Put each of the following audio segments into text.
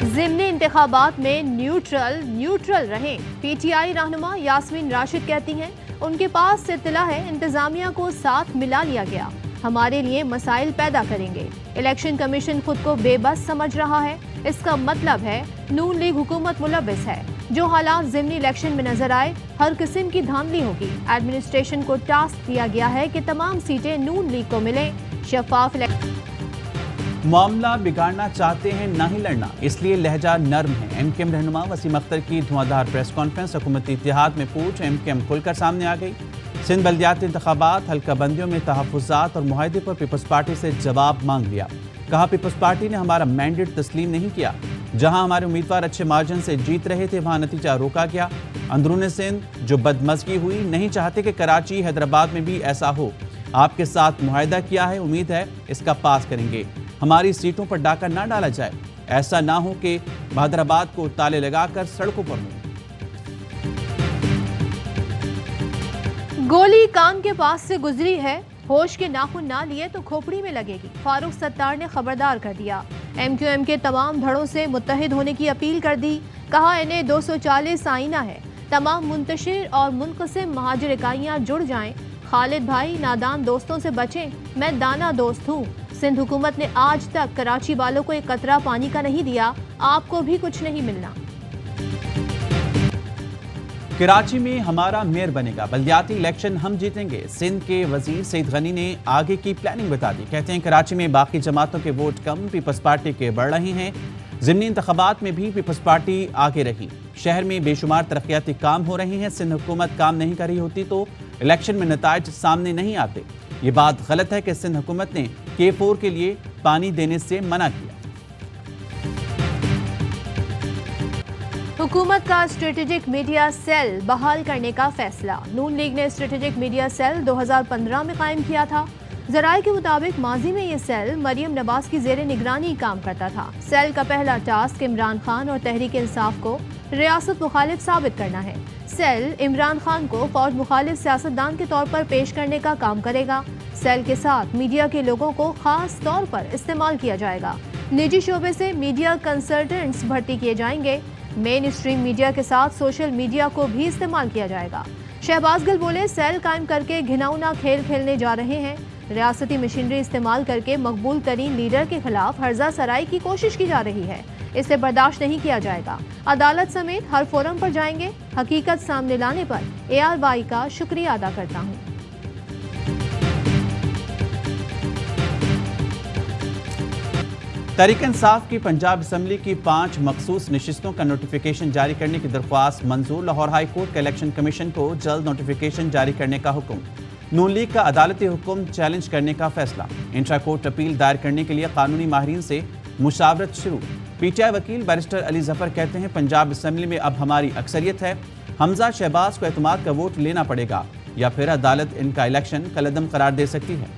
ज़िमनी इंतखाबात में न्यूट्रल रहें। पीटीआई रहनुमा यास्मीन राशिद कहती हैं उनके पास इत्तला है इंतजामिया को साथ मिला लिया गया, हमारे लिए मसाइल पैदा करेंगे। इलेक्शन कमीशन खुद को बेबस समझ रहा है, इसका मतलब है नून लीग हुकूमत मुलव्विस है। जो हालात ज़िमनी इलेक्शन में नजर आए हर किस्म की धांधली होगी। एडमिनिस्ट्रेशन को टास्क दिया गया है कि तमाम सीटें नून लीग को मिलें। शफाफ मामला बिगाड़ना चाहते हैं ना ही लड़ना, इसलिए लहजा नर्म है। एमकेएम रहनुमा वसीम अख्तर की धुआंधार प्रेस कॉन्फ्रेंस हुकूमती इत्तेहाद में पूछ एमकेएम खुलकर सामने आ गई। सिंध बल्दियाती इंतखाबात हल्का बंदियों में तहफ़्फ़ुज़ात और मुआहदे पर पीपल्स पार्टी से जवाब मांग लिया। कहा पीपल्स पार्टी ने हमारा मैंडेट तस्लीम नहीं किया, जहां हमारे उम्मीदवार अच्छे मार्जिन से जीत रहे थे वहां नतीजा रोका गया। अंदरूनी सिंध जो बदमज़गी हुई, नहीं चाहते कि कराची हैदराबाद में भी ऐसा हो। आपके साथ मुआहदा किया है, उम्मीद है इसका पास करेंगे। हमारी सीटों पर डाका ना डाला जाए, ऐसा ना हो कि हैदराबाद को ताले लगाकर सड़कों पर हो। गोली कान के पास से गुजरी है, होश के नाखून ना लिए तो खोपड़ी में लगेगी। फारूक सत्तार ने खबरदार कर दिया। एमक्यूएम के तमाम धड़ों से मुत्तहिद होने की अपील कर दी। कहा इन्हें 240 आईना है, तमाम मुंतशिर और मुनक़सिम महाजिर इकाइयाँ जुड़ जाएं। खालिद भाई नादान दोस्तों से बचें, मैं दाना दोस्त हूँ। सिंध हुकूमत ने आज तक कराची वालों को एक कतरा पानी का नहीं दिया, आपको भी कुछ नहीं मिलना। कराची में हमारा मेयर बनेगा, बल्दियाती इलेक्शन हम जीतेंगे। सिंध के वजीर सईद गनी ने आगे की प्लानिंग बता दी। कहते हैं कराची में बाकी जमातों के वोट कम, पीपल्स पार्टी के बढ़ रहे हैं। ज़िमनी इंतखाबात में भी पीपल्स पार्टी आगे रही। शहर में बेशुमार तरक्याती काम हो रहे हैं। सिंध हुकूमत काम नहीं कर रही होती तो इलेक्शन में नताइज सामने नहीं आते। ये बात गलत है कि सिंध हुकूमत ने K4 के लिए पानी देने से मना किया। हुकूमत का स्ट्रेटेजिक मीडिया सेल बहाल करने का फैसला। नून लीग ने स्ट्रेटेजिक मीडिया सेल 2015 में कायम किया था। ज़राए के मुताबिक माजी में ये सेल मरियम नवाज की ज़ेरे निगरानी काम करता था। सेल का पहला टास्क इमरान खान और तहरीक इंसाफ को रियासत मुखालिफ साबित करना है। सेल इमरान खान को फौज मुखालिफ सियासतदान के तौर पर पेश करने का काम करेगा। सेल के साथ मीडिया के लोगों को खास तौर पर इस्तेमाल किया जाएगा। निजी शोबे से मीडिया कंसल्टेंट्स भर्ती किए जाएंगे। मेन स्ट्रीम मीडिया के साथ सोशल मीडिया को भी इस्तेमाल किया जाएगा। शहबाज गिल बोले सेल कायम करके घिनौना खेल खेलने जा रहे हैं। रियासती मशीनरी इस्तेमाल करके मकबूल तरीन लीडर के खिलाफ हर्जा सराई की कोशिश की जा रही है, इसे बर्दाश्त नहीं किया जाएगा। अदालत समेत हर फोरम पर जाएंगे। हकीकत सामने लाने पर ARY का शुक्रिया अदा करता हूँ। तहरीक इंसाफ की पंजाब असम्बली की 5 मखसूस नशिस्तों का नोटिफिकेशन जारी करने की दरख्वास्त मंजूर। लाहौर हाई कोर्ट का इलेक्शन कमीशन को जल्द नोटिफिकेशन जारी करने का हुक्म। नून लीग का अदालती हुक्म चैलेंज करने का फैसला। इंट्रा कोर्ट अपील दायर करने के लिए कानूनी माहिरीन से मुशावरत शुरू। PTI वकील बैरिस्टर अली जफर कहते हैं पंजाब असम्बली में अब हमारी अक्सरियत है, हमजा शहबाज को एतमाद का वोट लेना पड़ेगा या फिर अदालत इनका इलेक्शन कलअदम करार दे सकती है।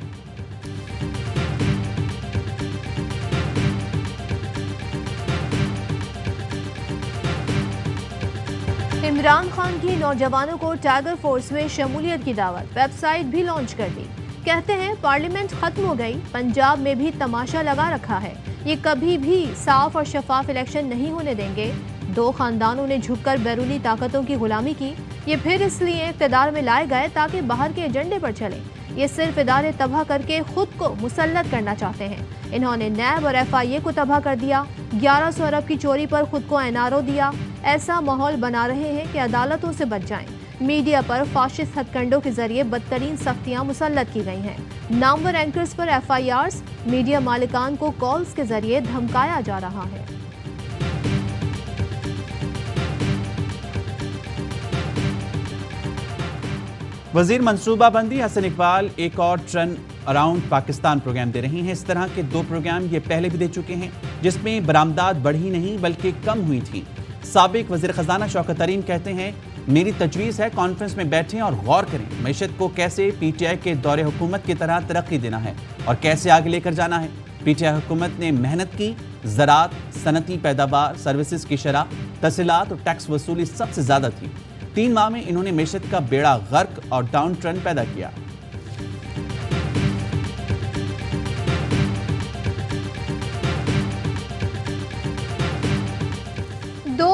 इमरान खान की नौजवानों को टाइगर फोर्स में शमूलियत की दावत, वेबसाइट भी लॉन्च कर दी। कहते हैं पार्लियामेंट खत्म हो गई, पंजाब में भी तमाशा लगा रखा है, ये कभी भी साफ और शफाफ इलेक्शन नहीं होने देंगे। 2 खानदानों ने झुककर बैरूनी ताकतों की गुलामी की, ये फिर इसलिए इक़्तिदार में लाए गए ताकि बाहर के एजेंडे पर चले। ये सिर्फ इदारे तबाह करके खुद को मुसल्लत करना चाहते हैं। इन्होंने नैब और FIA को तबाह कर दिया, 1100 अरब की चोरी पर खुद को NRO दिया। ऐसा माहौल बना रहे हैं कि अदालतों से बच जाएं। मीडिया पर फाशिस्ट हथकंडों के जरिए बदतरीन सख्तियां मुसल्लत की गई हैं। नामवर एंकर्स पर FIRs, मीडिया मालिकान को कॉल्स के जरिए धमकाया जा रहा है। वजीर मनसूबाबंदी हसन इकबाल एक और टर्न अराउंड पाकिस्तान प्रोग्राम दे रही हैं। इस तरह के 2 प्रोग्राम ये पहले भी दे चुके हैं जिसमें बरामदात बढ़ी नहीं बल्कि कम हुई थी। साबिक वजीर खजाना शौकत तरीन कहते हैं मेरी तजवीज़ है कॉन्फ्रेंस में बैठें और गौर करें मईशत को कैसे PTI के दौरे हुकूमत की तरह तरक्की देना है और कैसे आगे लेकर जाना है। PTI हुकूमत ने मेहनत की, ज़राअत, सनती पैदावार, सर्विसेज की शरह, तहसीलात और टैक्स वसूली सबसे ज़्यादा थी। 3 माह में इन्होंने मईशत का बेड़ा गर्क और डाउन ट्रेंड पैदा किया।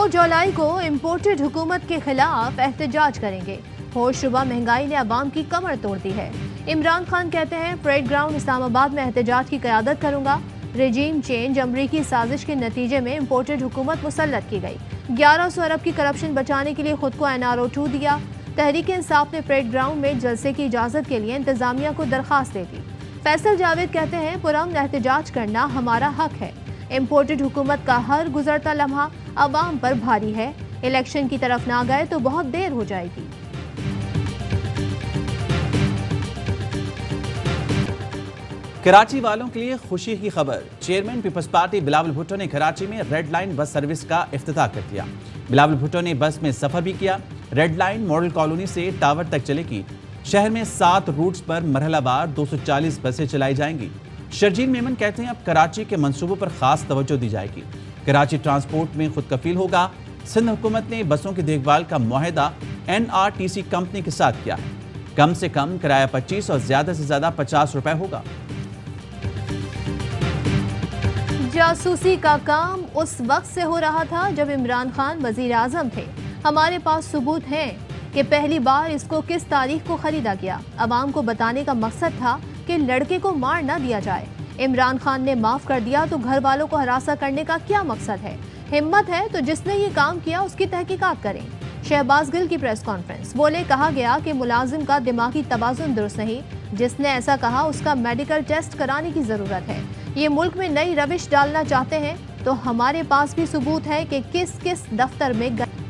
4 जुलाई को इम्पोर्टेड हुकूमत के खिलाफ एहतजाज करेंगे। होशरुबा महंगाई ने अवाम की कमर तोड़ दी है। इमरान खान कहते हैं परेड ग्राउंड इस्लामाबाद में एहतजाज की क़यादत करूंगा। रेजीम चेंज अमरीकी साजिश के नतीजे में इम्पोर्टेड हुकूमत मुसल्लत की गई। 1100 अरब की करप्शन बचाने के लिए खुद को NRO 2 दिया। तहरीक इंसाफ ने परेड ग्राउंड में जलसे की इजाज़त के लिए इंतजामिया को दरख्वास्त दे दी। फैसल जावेद कहते हैं पुरअमन एहतजाज करना हमारा हक है। इम्पोर्टेड हुकूमत का हर गुजरता लम्हा अवाम पर भारी है। इलेक्शन की तरफ ना गए तो बहुत देर हो जाएगी। कराची वालों के लिए खुशी की खबर। Chairman people's party Bilawal Bhutto ने कराची में रेड लाइन बस सर्विस का इफ्तिताह कर दिया। बिलावल भुट्टो ने बस में सफर भी किया। रेड लाइन मॉडल कॉलोनी से टावर तक चलेगी। शहर में 7 रूट्स पर मरहलावार 240 बसें चलाई जाएंगी। शर्जील मेमन कहते हैं अब कराची के मंसूबों पर खास तवज्जो दी जाएगी। कराची ट्रांसपोर्ट में खुद कफील होगा। सिंध हुकूमत ने बसों की देखभाल का मुआहदा NRTC कंपनी के साथ किया है। कम से कम किराया 25 और ज्यादा से ज्यादा 50 रुपए होगा। जासूसी का काम उस वक्त से हो रहा था जब इमरान खान वजीर आजम थे। हमारे पास सबूत हैं कि पहली बार इसको किस तारीख को खरीदा गया। अवाम को बताने का मकसद था कि लड़के को मार ना दिया जाए। इमरान खान ने माफ कर दिया तो घर वालों को हरासा करने का क्या मकसद है? हिम्मत है तो जिसने ये काम किया उसकी तहकीकात करें। शहबाज गिल की प्रेस कॉन्फ्रेंस। बोले कहा गया कि मुलाजिम का दिमागी तवाज़ुन दुरुस्त नहीं। जिसने ऐसा कहा उसका मेडिकल टेस्ट कराने की जरूरत है। ये मुल्क में नई रविश डालना चाहते हैं तो हमारे पास भी सबूत है कि किस किस दफ्तर में गए।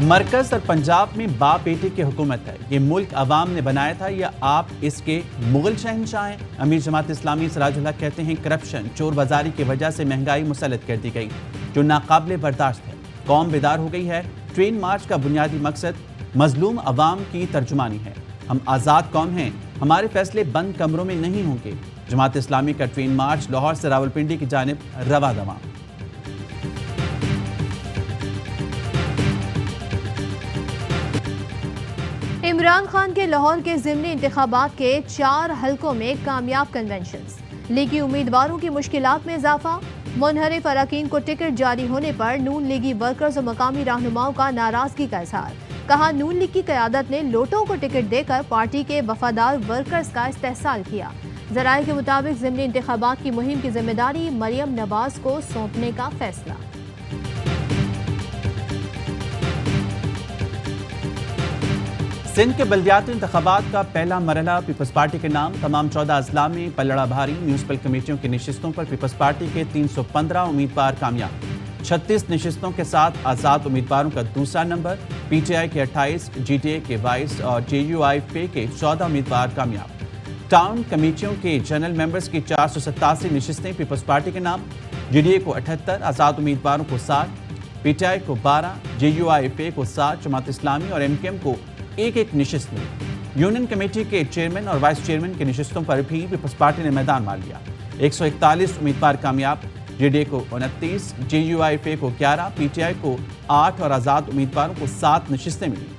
मरकज और पंजाब में बाप बेटे की हुकूमत है। ये मुल्क अवाम ने बनाया था या आप इसके मुगल शहंशाह हैं? अमीर जमात इस्लामी सिराजुल हक कहते हैं करप्शन चोर बाजारी की वजह से महंगाई मुसल्लत कर दी गई जो नाकाबिले बर्दाश्त है। कौम बेदार हो गई है। ट्रेन मार्च का बुनियादी मकसद मजलूम अवाम की तर्जुमानी है। हम आज़ाद कौम हैं। हमारे फैसले बंद कमरों में नहीं होंगे। जमात इस्लामी का ट्रेन मार्च लाहौर से रावलपिंडी की जानिब रवा दवा। इमरान खान के लाहौर के ज़िमनी इंतखाबात के 4 हलकों में कामयाब कन्वेंशंस। लीगी उम्मीदवारों की मुश्किलात में इजाफा। मुनहरिफ अरकान को टिकट जारी होने पर नून लीगी वर्कर्स और मकामी रहनुमाओं का नाराजगी का इजहार। कहा नून लीग की क़यादत ने लोटों को टिकट देकर पार्टी के वफादार वर्कर्स का इस्तेहसाल किया। ज़राए के मुताबिक ज़िमनी इंतखाबात की मुहिम की जिम्मेदारी मरियम नवाज को सौंपने का फैसला। सिंध के बल्दियाती इंतखाबात का पहला मरहला पीपल्स पार्टी के नाम। तमाम 14 अजला में पलड़ा भारी। म्यूनसिपल कमेटियों की नशिस्तों पर पीपल्स पार्टी के 315 उम्मीदवार कामयाब। 36 नशिस्तों के साथ आज़ाद उम्मीदवारों का दूसरा नंबर। PTI के 28, GTA के 22 और JUIP के 14 उम्मीदवार कामयाब। टाउन कमेटियों के जनरल मेंबर्स की 487 नशिस्तें पीपल्स पार्टी के नाम। GDA को 78, आज़ाद उम्मीदवारों को 60, PTI को 12, JUIP को 7, जमात इस्लामी और MKM को एक नशिस्त मिली। यूनियन कमेटी के चेयरमैन और वाइस चेयरमैन की नशिस्तों पर भी पीपल्स पार्टी ने मैदान मार लिया। 141 उम्मीदवार कामयाब। JDA को 29, JUIP को 11, PTI को 8 और आज़ाद उम्मीदवारों को 7 नशिस्तें मिली।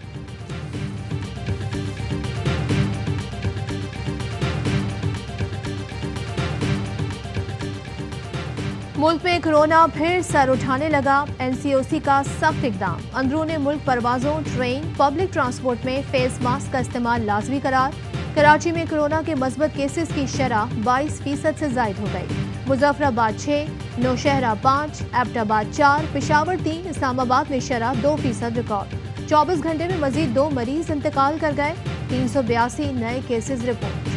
मुल्क में कोरोना फिर सर उठाने लगा। NCOC का सख्त इकदाम। अंदरूनी मुल्क परवाजों, ट्रेन, पब्लिक ट्रांसपोर्ट में फेस मास्क का इस्तेमाल लाजमी करार। कराची में कोरोना के मस्बत केसेस की शरह 22% से जायद हो गई। मुजफ्फराबाद 6, नौशहरा 5, एबटाबाद 4, पेशावर 3, इस्लामाबाद में शरह 2% रिकॉर्ड। 24 घंटे में मजीद 2 मरीज इंतकाल कर गए। 382 नए केसेस रिपोर्ट।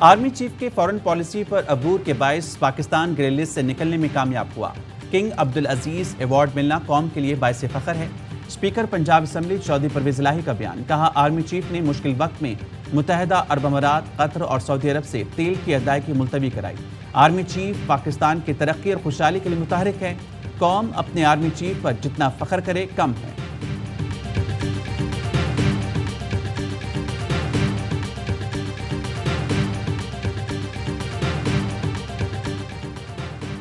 आर्मी चीफ के फॉरेन पॉलिसी पर अबूर के बायस पाकिस्तान ग्रे लिस्ट से निकलने में कामयाब हुआ। किंग अब्दुल अजीज अवार्ड मिलना कौम के लिए बायस फख्र है। स्पीकर पंजाब असम्बली चौधरी परवेज इलाही का बयान। कहा आर्मी चीफ ने मुश्किल वक्त में मुत्तहिदा अरब अमारात, कतर और सऊदी अरब से तेल की अदायगी मुलतवी कराई। आर्मी चीफ पाकिस्तान की तरक्की और खुशहाली के लिए मुतहरिक है। कौम अपने आर्मी चीफ पर जितना फख्र करे कम है।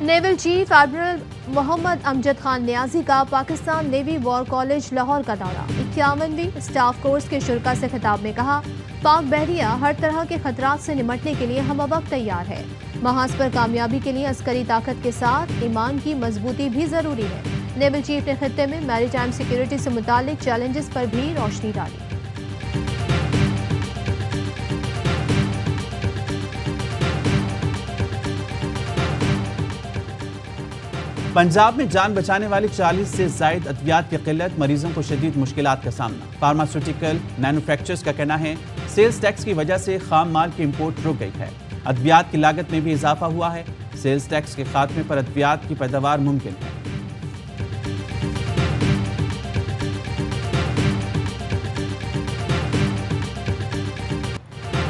Naval chief admiral Muhammad Amjad Khan Niazi کا Pakistan navy war college Lahore کا دورہ 51ویں اسٹاف کورس کے شرکاء سے خطاب میں کہا پاک بحریہ ہر طرح کے خطرات سے نمٹنے کے لیے ہمہ وقت تیار ہے، محاذ پر کامیابی کے لیے عسکری طاقت کے ساتھ ایمان کی مضبوطی بھی ضروری ہے۔ نیول چیف نے خطے میں میری ٹائم سیکیورٹی سے متعلق چیلنجز پر بھی روشنی ڈالی۔ پنجاب میں جان بچانے والی 40 سے زائد ادویات کی قلت، مریضوں کو شدید مشکلات کا سامنا۔ فارماسیوٹیکل مینوفیکچررز کا کہنا ہے سیلز ٹیکس کی وجہ سے خام مال کی امپورٹ رک گئی ہے۔ ادویات کی لاگت میں بھی اضافہ ہوا ہے۔ سیلز ٹیکس کے خاتمے پر ادویات کی پیداوار ممکن ہے۔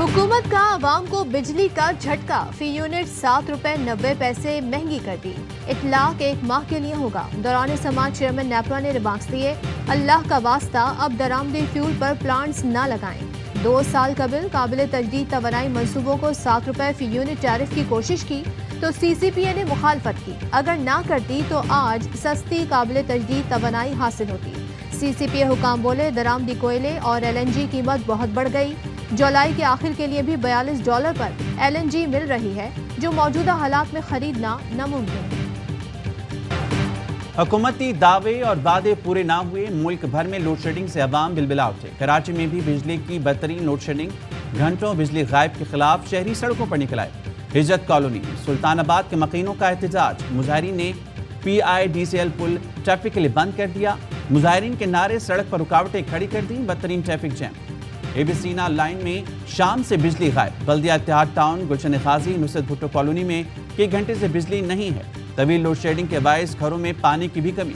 حکومت کا عوام کو بجلی کا جھٹکا، فی یونٹ 7 روپے 90 پیسے مہنگی کر دی۔ اطلاق 1 ماہ کے لیے ہوگا۔ دوران سماعت چیئرمین نیپرا نے ریمارکس دیے اللہ کا واسطہ اب درآمدی فیول پر پلانٹس نہ لگائیں۔ 2 سال قبل قابل تجدید توانائی منصوبوں کو 7 روپے فی یونٹ ٹیرف کی کوشش کی تو سی سی پی اے نے مخالفت کی، اگر نہ کرتی تو آج سستی قابل تجدید توانائی حاصل ہوتی۔ سی سی پی اے حکام بولے درآمدی کوئلے اور ایل این جی قیمت بہت بڑھ گئی، جولائی کے آخر کے لیے بھی $42 پر ایل این جی مل رہی ہے، جو موجودہ حالات میں خریدنا ناممکن ہے۔ حکومتی دعوے اور وعدے پورے نہ ہوئے، ملک بھر میں لوڈ شیڈنگ سے عوام بلبلا اٹھے۔ کراچی میں بھی بجلی کی بدترین لوڈ شیڈنگ، گھنٹوں بجلی غائب کے خلاف شہری سڑکوں پر نکل آئے۔ ہجرت کالونی سلطان آباد کے مکینوں کا احتجاج، مظاہرین نے P I D C L پل ٹریفک کے لیے بند کر دیا، مظاہرین کے نعرے سڑک پر رکاوٹیں کھڑی کر دیں، بدترین traffic jam. Abyssinia line میں شام سے بجلی غائب، بلدیہ اتحاد ٹاؤن، گلشن غازی، نصرت بھٹو کالونی میں کئی گھنٹے سے بجلی نہیں ہے۔ طویل لوڈ شیڈنگ کے باعث گھروں میں پانی کی بھی کمی۔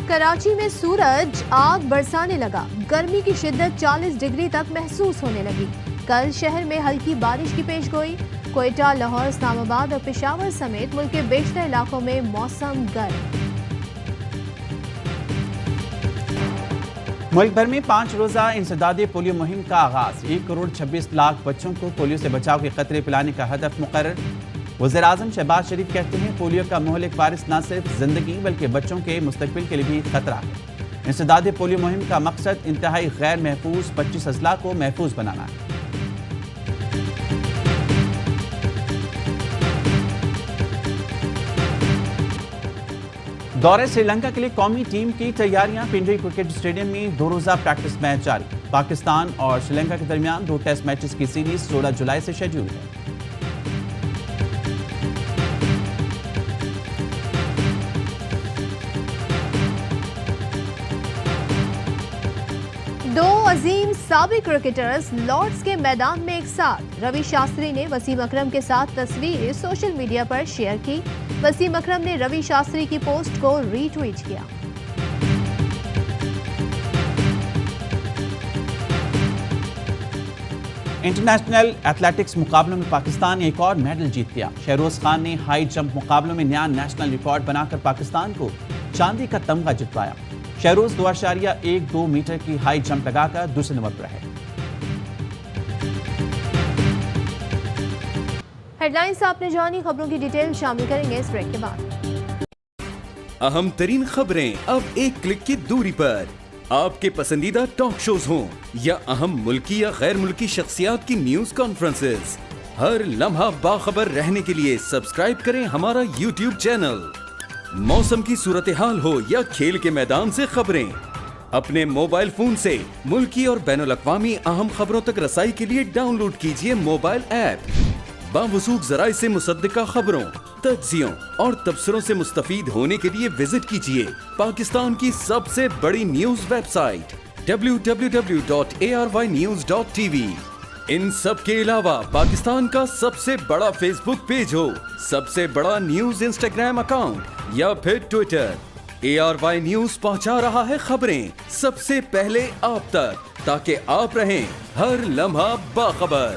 کراچی میں سورج آگ برسانے لگا، گرمی کی شدت 40 ڈگری تک محسوس ہونے لگی۔ کل شہر میں ہلکی بارش کی پیش گوئی، کوئٹہ، لاہور، اسلام آباد اور پشاور سمیت ملک کے بیشتر علاقوں میں موسم گرم۔ ملک بھر میں 5 روزہ انسداد پولیو مہم کا آغاز، 1 کروڑ 26 لاکھ بچوں کو پولیو سے بچاؤ کے قطرے پلانے کا ہدف مقرر۔ وزیراعظم شہباز شریف کہتے ہیں پولیو کا مہلک وائرس نہ صرف زندگی بلکہ بچوں کے مستقبل کے لیے بھی خطرہ ہے۔ انسداد پولیو مہم کا مقصد انتہائی غیر محفوظ 25 اضلاع کو محفوظ بنانا ہے۔ دورہ سری لنکا کے لیے قومی ٹیم کی تیاریاں، پنڈری کرکٹ اسٹیڈیم میں 2 روزہ پریکٹس میچ جاری۔ پاکستان اور سری لنکا کے درمیان 2 ٹیسٹ میچز کی سیریز 16 جولائی سے شیڈول ہے۔ دو عظیم سابق کرکٹرز لارڈز کے میدان میں ایک ساتھ، روی شاستری نے وسیم اکرم کے ساتھ تصویر سوشل میڈیا پر شیئر کی۔ وسیم اکرم نے روی شاستری کی پوسٹ کو ری ٹویٹ کیا۔ انٹرنیشنل ایتھلیٹکس مقابلوں میں پاکستان نے ایک اور میڈل جیت لیا۔ شہروز خان نے ہائی جمپ مقابلوں میں نیا نیشنل ریکارڈ بنا کر پاکستان کو چاندی کا تمغہ جتوایا۔ شہروز 2.12 میٹر کی ہائی جمپ لگا کر دوسرے نمبر پر رہے۔ ہیڈ لائنز آپ نے جانی، خبروں کی ڈیٹیل شامل کریں گے اس بریک کے بعد۔ اہم ترین خبریں اب ایک کلک کی دوری پر، آپ کے پسندیدہ ٹاک شوز ہوں یا اہم ملکی یا غیر ملکی شخصیات کی نیوز کانفرنسز، ہر لمحہ باخبر رہنے کے لیے سبسکرائب کریں ہمارا یوٹیوب چینل۔ موسم کی صورتحال ہو یا کھیل کے میدان سے خبریں، اپنے موبائل فون سے ملکی اور بین الاقوامی اہم خبروں تک رسائی کے لیے ڈاؤن لوڈ کیجیے موبائل ایپ۔ باوثوق ذرائع سے مصدقہ خبروں، تجزیوں اور تبصروں سے مستفید ہونے کے لیے وزٹ کیجیے پاکستان کی سب سے بڑی نیوز ویب سائٹ www.arYnews.tv۔ ان سب کے علاوہ پاکستان کا سب سے بڑا فیس بک پیج ہو، سب سے بڑا نیوز انسٹاگرام اکاؤنٹ یا پھر ٹویٹر، ARY نیوز پہنچا رہا ہے خبریں سب سے پہلے آپ تک، تاکہ آپ رہیں ہر لمحہ باخبر۔